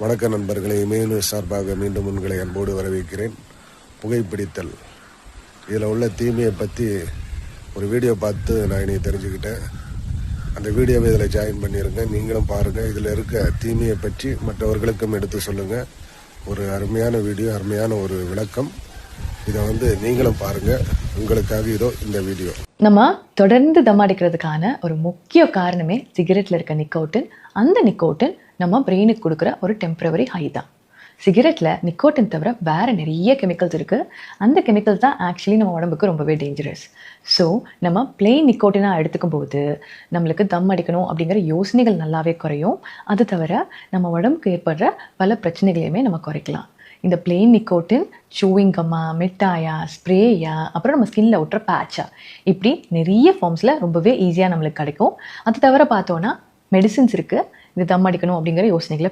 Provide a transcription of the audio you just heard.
வணக்க நண்பர்களை, இமேனு சார்பாக மீண்டும் உங்களை அன்போடு வரவேற்கிறேன். புகைப்பிடித்தல் இதில் உள்ள தீமையை பற்றி ஒரு வீடியோ பார்த்து நான் இனி தெரிஞ்சுக்கிட்டேன். அந்த வீடியோவை இதில் ஜாயின் பண்ணிடுங்க. நீங்களும் பாருங்கள். இதில் இருக்க தீமையை பற்றி மற்றவர்களுக்கும் எடுத்து சொல்லுங்கள். ஒரு அருமையான வீடியோ, அருமையான ஒரு விளக்கம். இதை நீங்களும் பாருங்கள். உங்களுக்காக இதோ இந்த வீடியோ. நம்ம தொடர்ந்து தம் அடிக்கிறதுக்கான ஒரு முக்கிய காரணமே சிகரெட்டில் இருக்க நிக்கோட்டின். அந்த நிக்கோட்டின் நம்ம பிரெயினுக்கு கொடுக்குற ஒரு டெம்பரவரி ஹை தான். சிகரெட்டில் நிக்கோட்டின் தவிர வேறு நிறைய கெமிக்கல்ஸ் இருக்குது. அந்த கெமிக்கல்ஸ் தான் ஆக்சுவலி நம்ம உடம்புக்கு ரொம்பவே டேஞ்சரஸ். ஸோ நம்ம பிளெயின் நிக்கோட்டினாக எடுத்துக்கும் போது நம்மளுக்கு தம் அடிக்கணும் அப்படிங்கிற யோசனைகள் நல்லாவே குறையும். அது தவிர நம்ம உடம்புக்கு ஏற்படுற பல பிரச்சனைகளையுமே நம்ம குறைக்கலாம். இந்த பிளெயின் நிக்கோட்டின் சூவிங் கம்மா, மிட்டாயா, ஸ்ப்ரேயா, அப்புறம் நம்ம ஸ்கின்ல ஒட்டுற பேட்சா, இப்படி நிறைய ஃபார்ம்ஸில் ரொம்பவே ஈஸியாக நம்மளுக்கு கிடைக்கும். அது தவிர பார்த்தோன்னா மெடிசின்ஸ் இருக்குது. இது தம் அடிக்கணும் அப்படிங்கிற யோசனைகளை